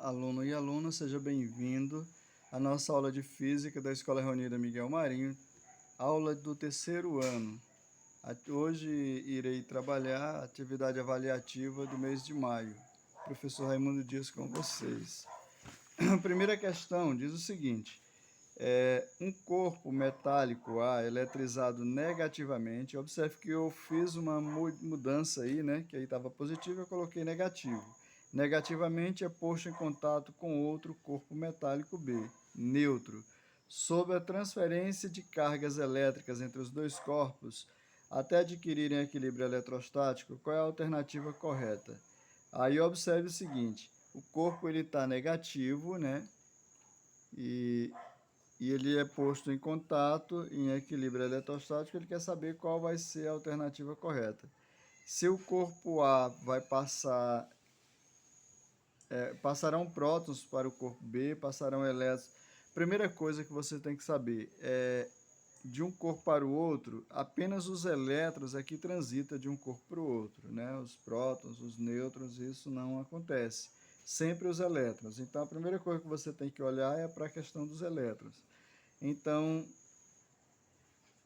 aluno e aluna, seja bem-vindo à nossa aula de Física da Escola Reunida Miguel Marinho, aula do terceiro ano. Hoje irei trabalhar a atividade avaliativa do mês de maio. Professor Raimundo Dias com vocês. A primeira questão diz o seguinte: um corpo metálico A eletrizado negativamente. Observe que eu fiz uma mudança aí, né? Que aí estava positivo, eu coloquei negativo. Negativamente é posto em contato com outro corpo metálico B, neutro. Sob a transferência de cargas elétricas entre os dois corpos, até adquirirem equilíbrio eletrostático, qual é a alternativa correta? Aí observe o seguinte: o corpo ele está negativo, né? E ele é posto em contato, em equilíbrio eletrostático, ele quer saber qual vai ser a alternativa correta. Se o corpo A vai passarão prótons para o corpo B, passarão elétrons. Primeira coisa que você tem que saber é de um corpo para o outro, apenas os elétrons é que transita de um corpo para o outro, né? Os prótons, os nêutrons, isso não acontece. Sempre os elétrons. Então, a primeira coisa que você tem que olhar é para a questão dos elétrons. Então,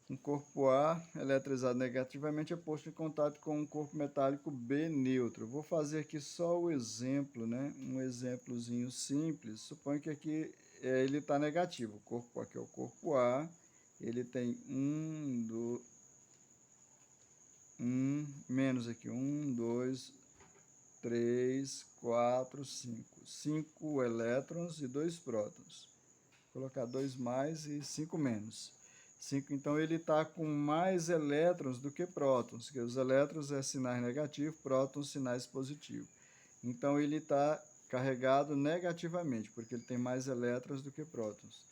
um corpo A eletrizado negativamente é posto em contato com um corpo metálico B neutro. Vou fazer aqui só o exemplo, né? Um exemplozinho simples. Suponho que aqui ele está negativo. O corpo aqui é o corpo A. Ele tem menos aqui, 2, 3, 4, 5. 5 elétrons e 2 prótons. Vou colocar 2 mais e 5 menos. 5, então ele está com mais elétrons do que prótons, que os elétrons é sinais negativos, prótons sinais positivos. Então ele está carregado negativamente, porque ele tem mais elétrons do que prótons.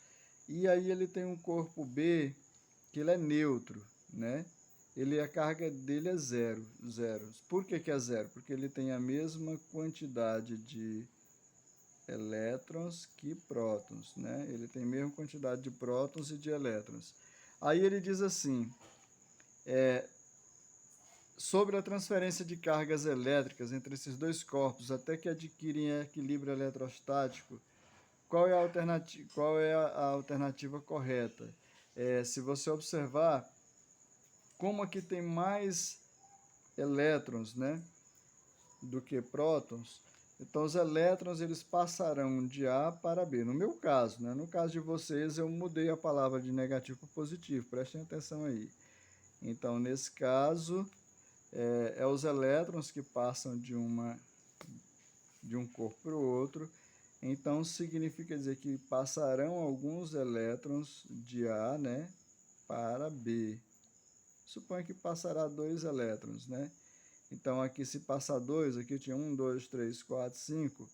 E aí ele tem um corpo B, que ele é neutro, né? A carga dele é zero. Por que é zero? Porque ele tem a mesma quantidade de elétrons que prótons, né? Ele tem a mesma quantidade de prótons e de elétrons. Aí ele diz assim, sobre a transferência de cargas elétricas entre esses dois corpos até que adquirem equilíbrio eletrostático, qual é a alternativa correta? Se você observar, como aqui tem mais elétrons, né, do que prótons, então os elétrons eles passarão de A para B. No meu caso, né, no caso de vocês, eu mudei a palavra de negativo para positivo, prestem atenção aí. Então, nesse caso, os elétrons que passam de um corpo para o outro. Então, significa dizer que passarão alguns elétrons de A, né, para B. Suponha que passará 2 elétrons, né? Então, aqui se passar 2, aqui eu tinha 1, 2, 3, 4, 5.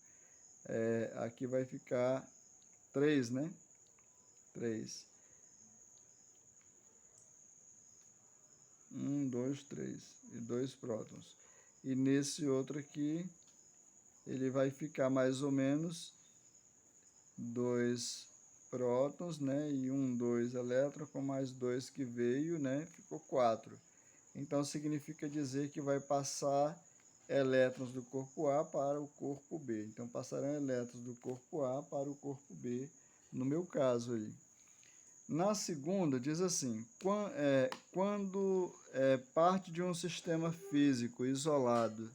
Aqui vai ficar 3, né? 3. 1, 2, 3. E 2 prótons. E nesse outro aqui, ele vai ficar mais ou menos 2 prótons, né? E 2 elétrons, com mais 2 que veio, né? Ficou 4. Então, significa dizer que vai passar elétrons do corpo A para o corpo B. Então, passarão elétrons do corpo A para o corpo B, no meu caso aí. Na segunda, diz assim, quando parte de um sistema físico isolado,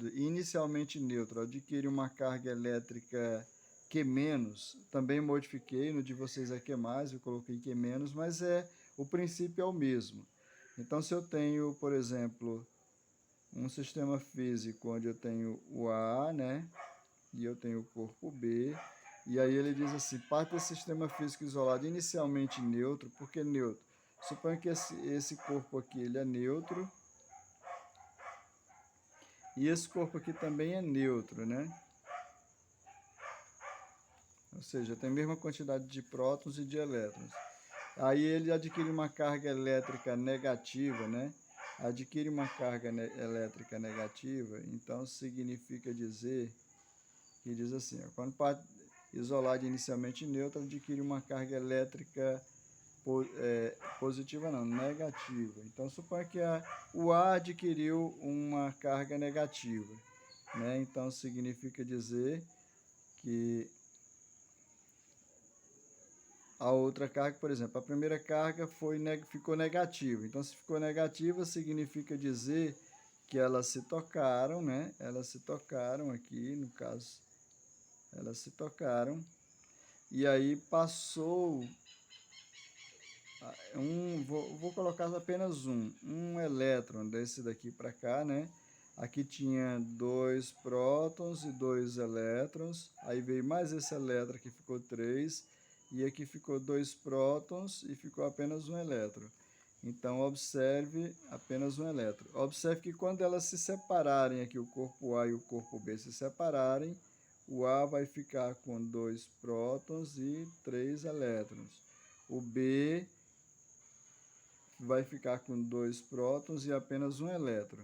e inicialmente neutro, adquire uma carga elétrica Q-, também modifiquei, no de vocês é Q+, eu coloquei Q-, mas o princípio é o mesmo. Então, se eu tenho, por exemplo, um sistema físico onde eu tenho o A, né, e eu tenho o corpo B, e aí ele diz assim, parte desse sistema físico isolado inicialmente neutro. Por que neutro? Suponha que esse corpo aqui ele é neutro, e esse corpo aqui também é neutro, né? Ou seja, tem a mesma quantidade de prótons e de elétrons. Aí ele adquire uma carga elétrica negativa, né? Adquire uma carga elétrica negativa, então significa dizer que diz assim, quando parte isolado inicialmente neutro, adquire uma carga elétrica positiva não, negativa. Então, suponha que o A adquiriu uma carga negativa, né? Então, significa dizer que a outra carga, por exemplo, a primeira carga ficou negativa. Então, se ficou negativa, significa dizer que elas se tocaram, né? Elas se tocaram aqui, no caso, elas se tocaram. E aí passou vou colocar apenas um elétron desse daqui para cá, né? Aqui tinha 2 prótons e 2 elétrons, aí veio mais esse elétron que ficou 3, e aqui ficou 2 prótons e ficou apenas um elétron. Então, observe apenas um elétron. Observe que quando elas se separarem aqui, o corpo A e o corpo B se separarem, o A vai ficar com 2 prótons e 3 elétrons. O B vai ficar com 2 prótons e apenas um elétron.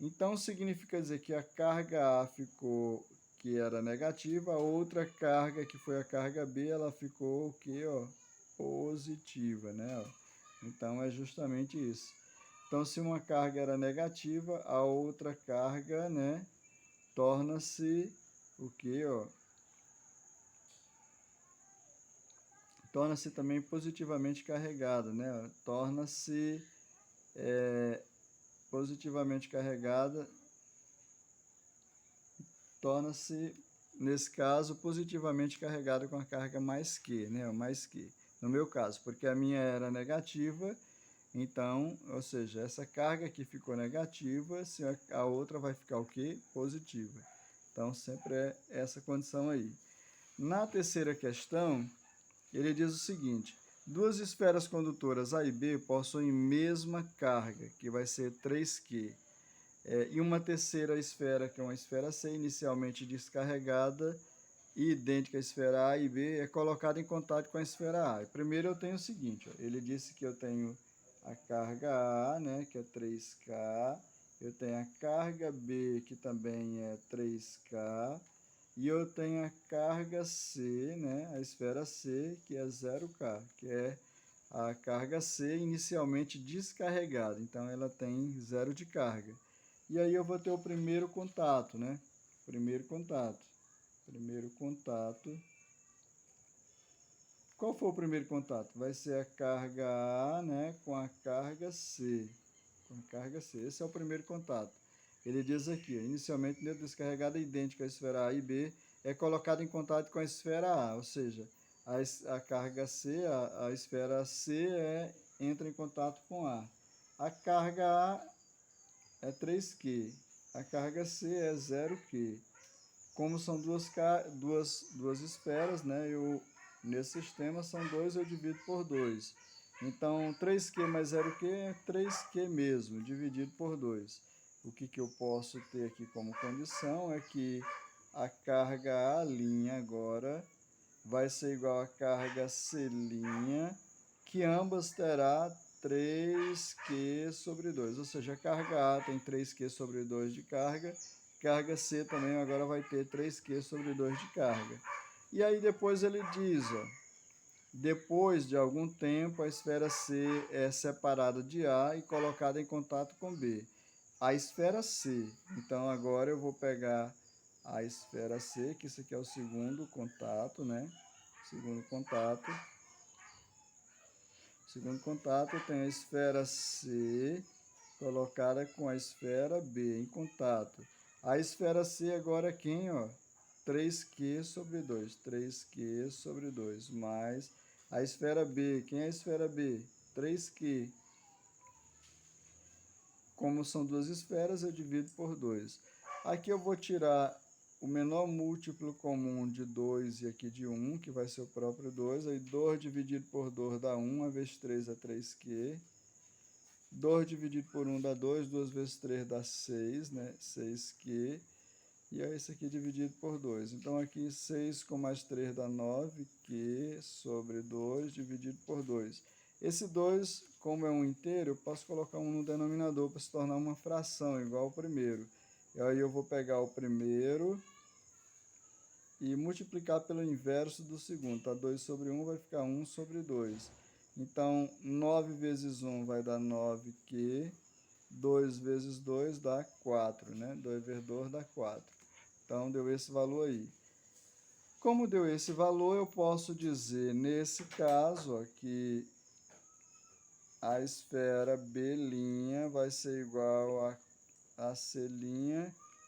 Então, significa dizer que a carga A ficou, que era negativa, a outra carga, que foi a carga B, ela ficou o quê? Ó, positiva, né? Então, é justamente isso. Então, se uma carga era negativa, a outra carga, né, torna-se o quê? Ó, torna-se também positivamente carregada, né? Torna-se positivamente carregada, torna-se, nesse caso, positivamente carregada com a carga mais que, né? Mais que. No meu caso, porque a minha era negativa, então, ou seja, essa carga aqui ficou negativa, se a outra vai ficar o quê? Positiva. Então, sempre é essa condição aí. Na terceira questão, ele diz o seguinte: duas esferas condutoras A e B possuem mesma carga, que vai ser 3Q. E uma terceira esfera, que é uma esfera C, inicialmente descarregada e idêntica à esfera A e B, é colocada em contato com a esfera A. Primeiro eu tenho o seguinte, ó, ele disse que eu tenho a carga A, né, que é 3K, eu tenho a carga B, que também é 3K, e eu tenho a carga C, né, a esfera C, que é 0K, que é a carga C inicialmente descarregada, então ela tem 0 de carga. E aí eu vou ter o primeiro contato, né? Primeiro contato. Qual foi o primeiro contato? Vai ser a carga A, né, com a carga C. Com a carga C. Esse é o primeiro contato. Ele diz aqui, inicialmente neutro descarregada idêntica à esfera A e B, é colocada em contato com a esfera A, ou seja, a carga C, a esfera C entra em contato com A. A carga A é 3Q, a carga C é 0Q. Como são duas esferas, né, nesse sistema são 2, eu divido por 2. Então, 3Q mais 0Q é 3Q mesmo, dividido por 2. O que eu posso ter aqui como condição é que a carga A' agora vai ser igual à carga C', que ambas terá 3Q sobre 2. Ou seja, a carga A tem 3Q sobre 2 de carga, carga C também agora vai ter 3Q sobre 2 de carga. E aí depois ele diz, ó, depois de algum tempo a esfera C é separada de A e colocada em contato com B. A esfera C, então agora eu vou pegar a esfera C, que isso aqui é o segundo contato, né? Segundo contato, eu tenho a esfera C colocada com a esfera B em contato. A esfera C agora é quem? Ó, 3Q sobre 2. 3Q sobre 2. Mais a esfera B. Quem é a esfera B? 3Q. Como são duas esferas, eu divido por 2. Aqui eu vou tirar o menor múltiplo comum de 2 e aqui de 1, que vai ser o próprio 2. Aí 2 dividido por 2 dá 1, 1 vezes 3 é 3Q. 2 dividido por 1 dá 2, 2 vezes 3 dá 6, né? 6Q. E aí esse aqui dividido por 2. Então aqui 6 com mais 3 dá 9Q sobre 2 dividido por 2. Esse 2, como é um inteiro, eu posso colocar um no denominador para se tornar uma fração, igual ao primeiro. E aí eu vou pegar o primeiro e multiplicar pelo inverso do segundo. Tá? 2 sobre 1 vai ficar 1 sobre 2. Então, 9 vezes 1 vai dar 9Q, 2 vezes 2 dá 4, né? 2 vezes 2 dá 4. Então, deu esse valor aí. Como deu esse valor, eu posso dizer, nesse caso, ó, que a esfera B' vai ser igual a C',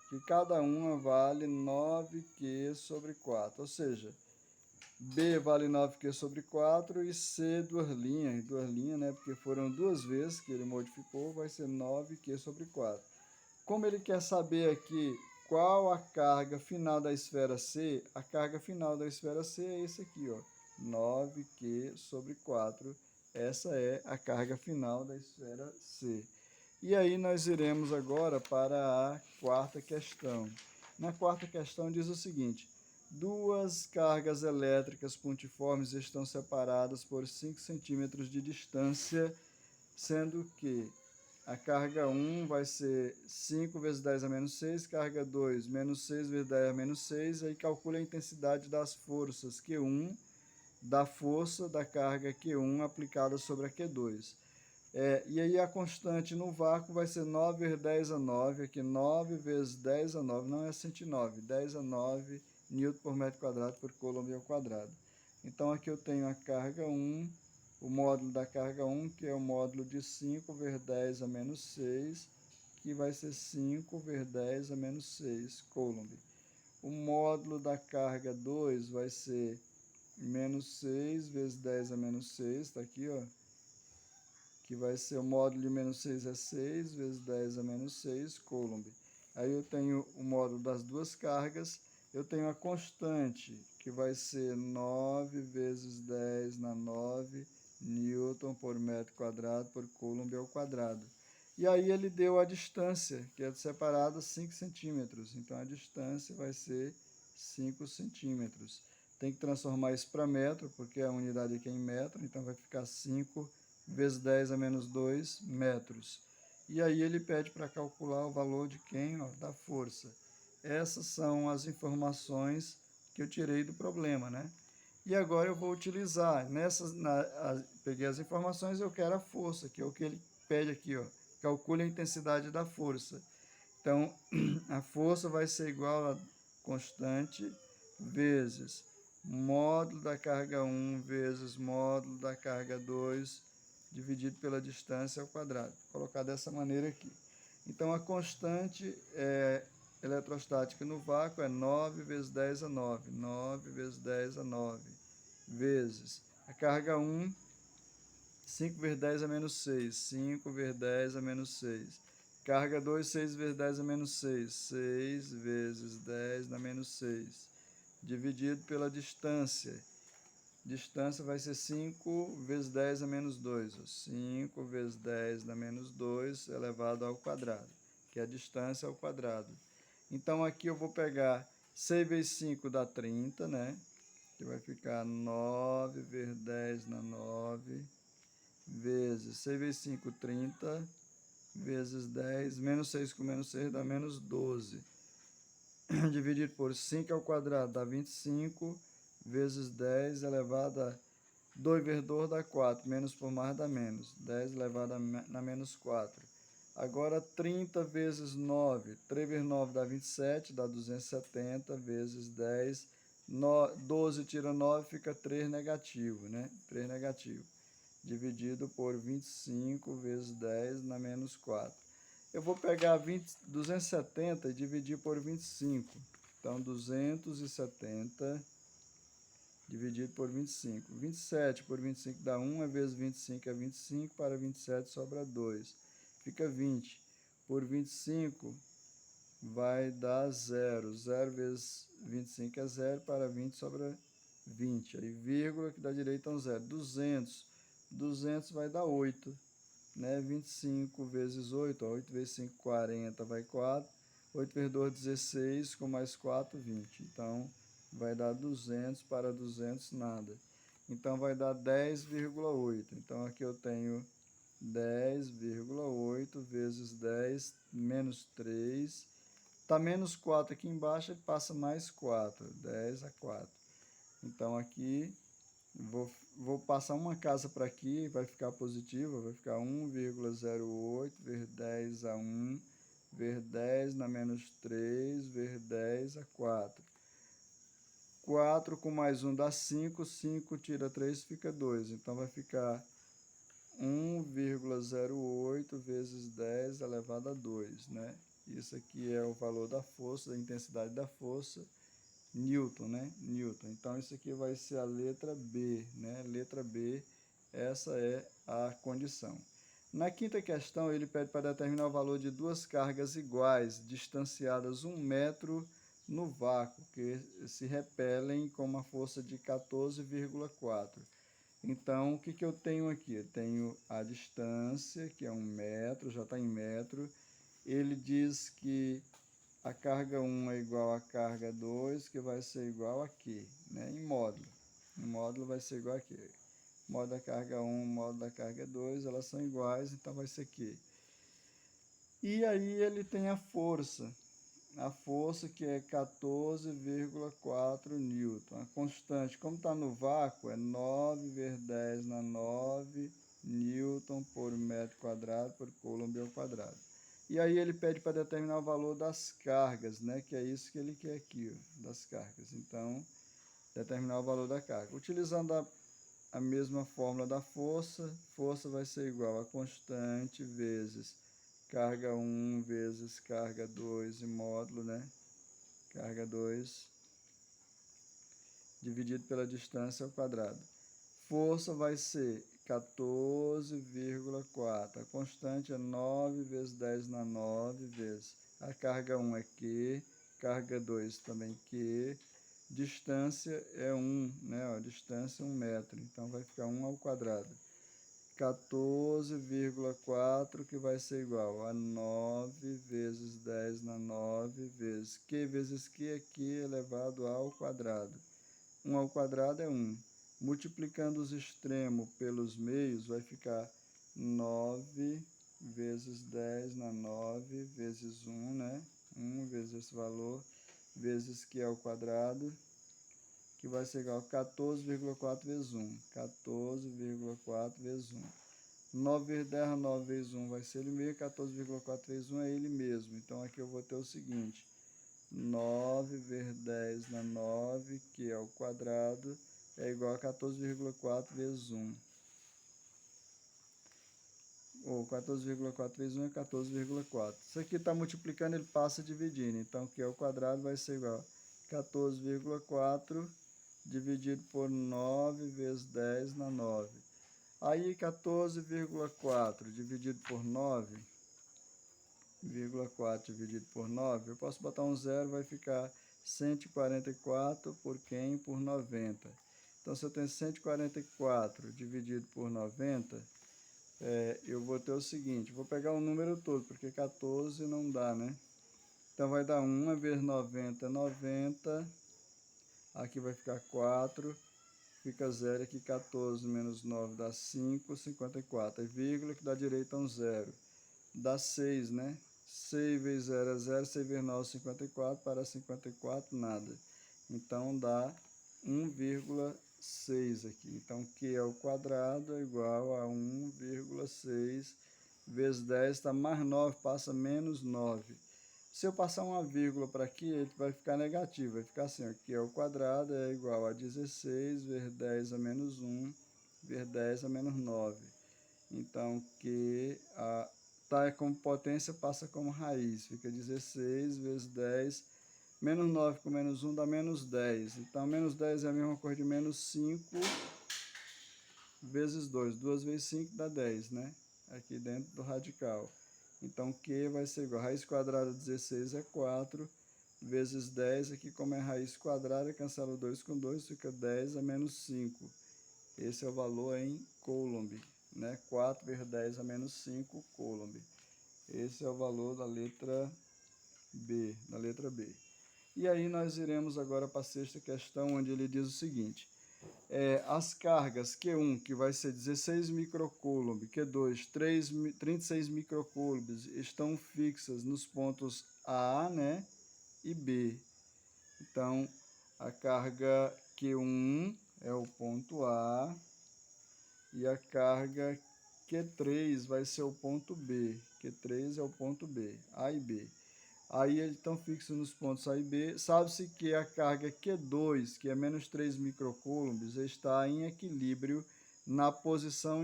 que cada uma vale 9Q sobre 4. Ou seja, B vale 9Q sobre 4 e C duas linhas, né? Porque foram duas vezes que ele modificou, vai ser 9Q sobre 4. Como ele quer saber aqui qual a carga final da esfera C, a carga final da esfera C é esse aqui, ó, 9Q sobre 4. Essa é a carga final da esfera C. E aí nós iremos agora para a quarta questão. Na quarta questão diz o seguinte: duas cargas elétricas pontiformes estão separadas por 5 centímetros de distância, sendo que a carga 1 vai ser 5 vezes 10 a menos 6, carga 2, menos 6 vezes 10 a menos 6, aí calcula a intensidade das forças Q1 da força da carga Q1 aplicada sobre a Q2. E aí a constante no vácuo vai ser 9 vezes 10 a 9, aqui 9 vezes 10 a 9, não é 109, 10 a 9 Newton por metro quadrado por Coulomb ao quadrado. Então aqui eu tenho a carga 1, o módulo da carga 1, que é o módulo de 5 vezes 10 a menos 6, que vai ser 5 vezes 10 a menos 6 Coulomb. O módulo da carga 2 vai ser menos 6 vezes 10 a menos 6, está aqui, ó, que vai ser o módulo de menos 6 é 6 vezes 10 a menos 6 Coulomb. Aí eu tenho o módulo das duas cargas, eu tenho a constante, que vai ser 9 vezes 10 na 9 Newton por metro quadrado por Coulomb ao quadrado. E aí ele deu a distância, que é separada 5 centímetros. Então a distância vai ser 5 centímetros. Tem que transformar isso para metro, porque a unidade aqui é em metro, então vai ficar 5 vezes 10 a menos 2 metros. E aí ele pede para calcular o valor de quem? Ó, da força. Essas são as informações que eu tirei do problema, né? E agora eu vou utilizar, peguei as informações, eu quero a força, que é o que ele pede aqui, ó. Calcule a intensidade da força. Então, a força vai ser igual a constante vezes módulo da carga 1 vezes módulo da carga 2 dividido pela distância ao quadrado. Vou colocar dessa maneira aqui. Então, a constante eletrostática no vácuo é 9 vezes 10 a 9. 9 vezes 10 a 9 vezes a carga 1, 5 vezes 10 a menos 6. 5 vezes 10 a menos 6. Carga 2, 6 vezes 10 a menos 6. 6 vezes 10 a menos 6. Dividido pela distância. Distância vai ser 5 vezes 10 a menos 2. 5 vezes 10 a menos 2 elevado ao quadrado, que é a distância ao quadrado. Então, aqui eu vou pegar 6 vezes 5 dá 30, né? Que vai ficar 9 vezes 10 na 9, vezes 6 vezes 5, 30, vezes 10, menos 6 com menos 6 dá menos 12. Dividido por 5 ao quadrado dá 25, vezes 10 elevado a 2 vezes 2 dá 4, menos por mais dá menos, 10 elevado a menos 4. Agora 30 vezes 9, 3 vezes 9 dá 27, dá 270, vezes 10, 12 tira 9, fica 3 negativo, né? 3 negativo, dividido por 25 vezes 10 na menos 4. Eu vou pegar 270 e dividir por 25. Então, 270 dividido por 25. 27 por 25 dá 1, vezes 25 é 25, para 27 sobra 2. Fica 20. Por 25 vai dar 0. 0 vezes 25 é 0, para 20 sobra 20. Aí, vírgula, que dá direito a um 0. 200. 200 vai dar 8. Né? 25 vezes 8, ó, 8 vezes 5, 40, vai 4. 8 vezes 2, 16, com mais 4, 20. Então, vai dar 200, para 200, nada. Então, vai dar 10,8. Então, aqui eu tenho 10,8 vezes 10 menos 3. Está menos 4 aqui embaixo, ele passa mais 4. 10 a 4. Então, aqui Vou passar uma casa para aqui, vai ficar positiva, vai ficar 1,08, ver 10 a 1, ver 10 na menos 3, ver 10 a 4. 4 com mais 1 dá 5, 5 tira 3 fica 2, então vai ficar 1,08 vezes 10 elevado a 2, né? Isso aqui é o valor da força, da intensidade da força, Newton, né? Newton. Então, isso aqui vai ser a letra B, né? Letra B, essa é a condição. Na quinta questão, ele pede para determinar o valor de duas cargas iguais, distanciadas 1 metro no vácuo, que se repelem com uma força de 14,4. Então, o que eu tenho aqui? Eu tenho a distância, que é 1 metro, já está em metro. Ele diz que a carga 1 é igual à carga 2, que vai ser igual aqui, né? Em módulo. Em módulo vai ser igual aqui. Módulo da carga 1, módulo da carga 2, elas são iguais, então vai ser aqui. E aí ele tem a força que é 14,4 newton. A constante, como está no vácuo, é 9 vezes 10 na 9 newton por metro quadrado por coulomb ao quadrado. E aí ele pede para determinar o valor das cargas, né? Que é isso que ele quer aqui, ó, das cargas. Então, determinar o valor da carga. Utilizando a mesma fórmula da força, força vai ser igual a constante vezes carga 1 vezes carga 2 e módulo, né? Carga 2 dividido pela distância ao quadrado. Força vai ser 14,4. A constante é 9 vezes 10 na 9 vezes. A carga 1 é Q, carga 2 também Q. Distância é 1, né? Ó, distância é 1 metro, então vai ficar 1 ao quadrado. 14,4, que vai ser igual a 9 vezes 10 na 9 vezes Q vezes Q é Q elevado ao quadrado. 1 ao quadrado é 1. Multiplicando os extremos pelos meios, vai ficar 9 vezes 10 na 9 vezes 1, né? 1 vezes esse valor, vezes Q ao quadrado, que vai ser igual a 14,4 vezes 1. 14,4 vezes 1. 9 vezes 10, 9 vezes 1 vai ser ele mesmo, 14,4 vezes 1 é ele mesmo. Então, aqui eu vou ter o seguinte, 9 vezes 10 na 9, que é o quadrado, é igual a 14,4 vezes 1. Ou 14,4 vezes 1 é 14,4. Isso aqui está multiplicando, ele passa dividindo. Então, que é o quadrado vai ser igual a 14,4 dividido por 9 vezes 10 na 9. Aí, 14,4 dividido por 9, 4 dividido por 9, eu posso botar um zero, vai ficar 144 por 100 por 90. Então, se eu tenho 144 dividido por 90, eu vou ter o seguinte, vou pegar o número todo, porque 14 não dá, né? Então, vai dar 1 vezes 90 é 90, aqui vai ficar 4, fica 0 aqui, 14 menos 9 dá 5, 54. É vírgula que dá direito a um zero. Dá 6, né? 6 vezes 0 é 0, 6 vezes 9 é 54, para 54 nada. Então dá 1,6 aqui. Então Q ao quadrado é igual a 1,6 vezes 10, está mais 9, passa menos 9. Se eu passar uma vírgula para aqui, ele vai ficar negativo, vai ficar assim, ó, Q ao quadrado é igual a 16 vezes 10 a menos 1, vezes 10 a menos 9. Então, Q tá como potência, passa como raiz, fica 16 vezes 10, menos 9 com menos 1 dá menos 10. Então, menos 10 é a mesma coisa de menos 5 vezes 2. 2 vezes 5 dá 10, né? Aqui dentro do radical. Então, Q vai ser igual a raiz quadrada de 16 é 4, vezes 10, aqui como é raiz quadrada, cancela o 2 com 2, fica 10 a menos 5. Esse é o valor em coulomb, né? 4 vezes 10 a menos 5 coulomb. Esse é o valor da letra B, E aí nós iremos agora para a sexta questão, onde ele diz o seguinte, as cargas Q1, que vai ser 16 microcoulomb, Q2, 36 microcoulombs, estão fixas nos pontos A, né, e B. Então, a carga Q1 é o ponto A e a carga Q3 vai ser o ponto B. Q3 é o ponto B, A e B. Aí eles estão fixos nos pontos A e B. Sabe-se que a carga Q2, que é menos 3 microcoulombs, está em equilíbrio na posição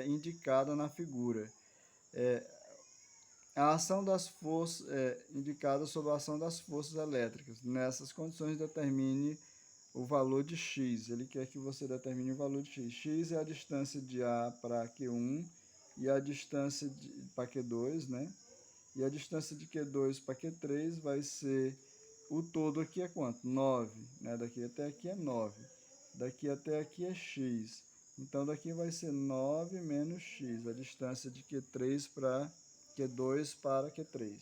indicada na figura. A ação das forças indicada sobre a ação das forças elétricas. Nessas condições, determine o valor de x. Ele quer que você determine o valor de x. X é a distância de A para Q1 e a distância para Q2, né? E a distância de Q2 para Q3 vai ser, o todo aqui é quanto? 9, né? Daqui até aqui é 9. Daqui até aqui é x. Então, daqui vai ser 9 menos x, a distância de Q3 para Q2 para Q3.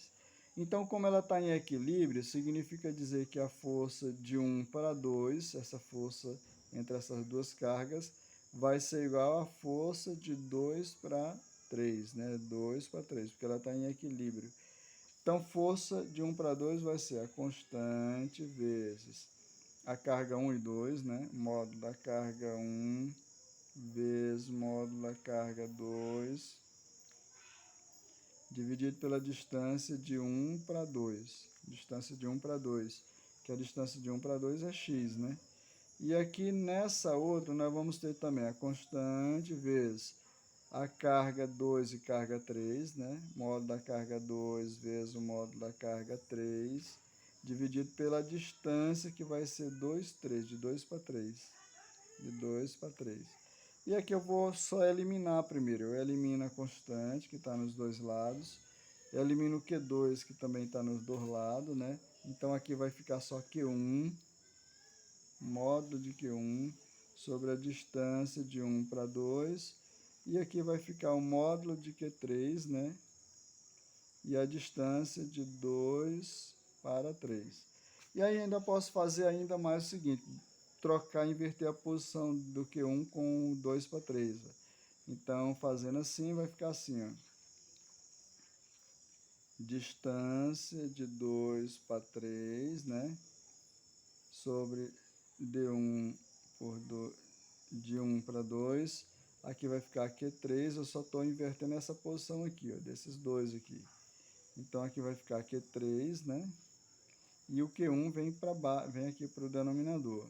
Então, como ela está em equilíbrio, significa dizer que a força de 1 para 2, essa força entre essas duas cargas, vai ser igual à força de 2 para 3, né? 2 para 3, porque ela está em equilíbrio. Então, força de 1 para 2 vai ser a constante vezes a carga 1 e 2, né? Módulo da carga 1 vezes módulo da carga 2, dividido pela distância de 1 para 2. Distância de 1 para 2, que a distância de 1 para 2 é x, né? E aqui nessa outra, nós vamos ter também a constante vezes a carga 2 e carga 3, né? Módulo da carga 2 vezes o módulo da carga 3, dividido pela distância, que vai ser 2, 3, de 2 para 3. De 2 para 3. E aqui eu vou só eliminar primeiro. Eu elimino a constante, que está nos dois lados. Eu elimino o Q2, que também está nos dois lados, né? Então, aqui vai ficar só Q1, módulo de Q1, sobre a distância de 1 para 2. E aqui vai ficar o módulo de Q3, né? E a distância de 2 para 3. E aí ainda posso fazer ainda mais o seguinte, trocar, inverter a posição do Q1 com o 2 para 3. Então, fazendo assim, vai ficar assim, ó. Distância de 2 para 3, né? Sobre D1 por 2, de 1 para 2. Aqui vai ficar Q3, eu só estou invertendo essa posição aqui, ó, desses dois aqui. Então, aqui vai ficar Q3, né? E o Q1 vem aqui para o denominador.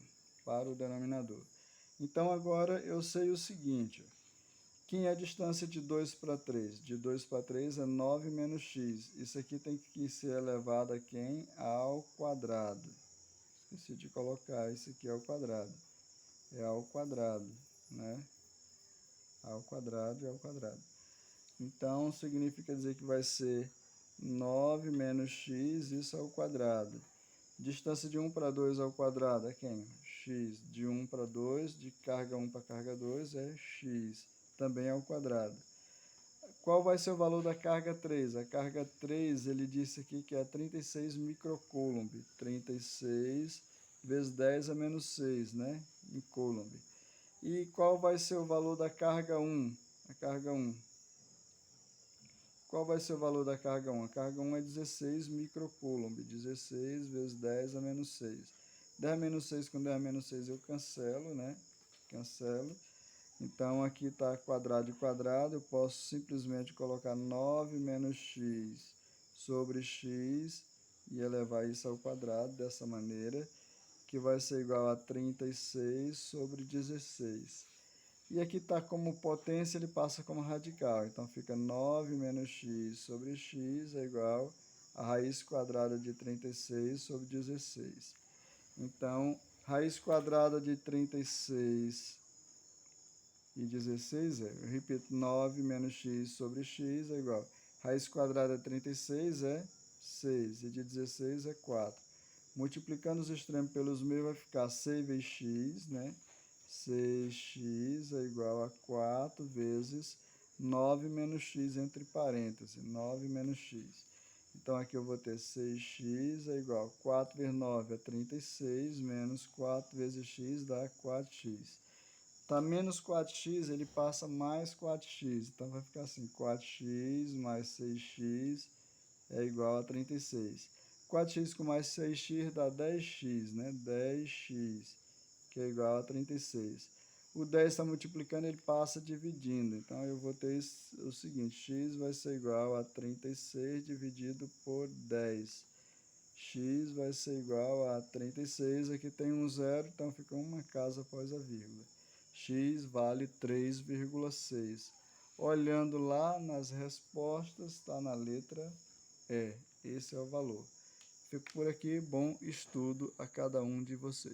Então, agora eu sei o seguinte. Quem é a distância de 2 para 3? De 2 para 3 é 9 menos x. Isso aqui tem que ser elevado a quem? Ao quadrado. Esqueci de colocar, isso aqui ao quadrado. É ao quadrado, né? Ao quadrado e ao quadrado. Então, significa dizer que vai ser 9 menos x, isso ao quadrado. Distância de 1 para 2 ao quadrado é quem? X. De 1 para 2, de carga 1 para carga 2 é x, também ao quadrado. Qual vai ser o valor da carga 3? A carga 3, ele disse aqui que é 36 microcoulomb. 36 vezes 10 a menos 6, né? Em coulomb. E qual vai ser o valor da carga 1? A carga 1. Qual vai ser o valor da carga 1? A carga 1 é 16 microcoulomb. 16 vezes 10 a menos 6. 10 menos 6 com 10 menos 6 eu cancelo, né? Cancelo. Então, aqui está quadrado e quadrado. Eu posso simplesmente colocar 9 menos x sobre x e elevar isso ao quadrado dessa maneira, que vai ser igual a 36 sobre 16. E aqui está como potência, ele passa como radical. Então, fica 9 menos x sobre x é igual a raiz quadrada de 36 sobre 16. Então, raiz quadrada de 36 e 16 eu repito, 9 menos x sobre x é igual. Raiz quadrada de 36 é 6 e de 16 é 4. Multiplicando os extremos pelos meios vai ficar 6 vezes x, né? 6x é igual a 4 vezes 9 menos x entre parênteses, 9 menos x. Então, aqui eu vou ter 6x é igual a 4 vezes 9 é 36, menos 4 vezes x dá 4x. Tá menos 4x, ele passa mais 4x. Então, vai ficar assim, 4x mais 6x é igual a 36. 4x com mais 6x dá 10x, né? 10x, que é igual a 36. O 10 está multiplicando, ele passa dividindo. Então, eu vou ter o seguinte, x vai ser igual a 36 dividido por 10. X vai ser igual a 36, aqui tem um zero, então fica uma casa após a vírgula. X vale 3,6. Olhando lá nas respostas, está na letra E. Esse é o valor. Fico por aqui, bom estudo a cada um de vocês.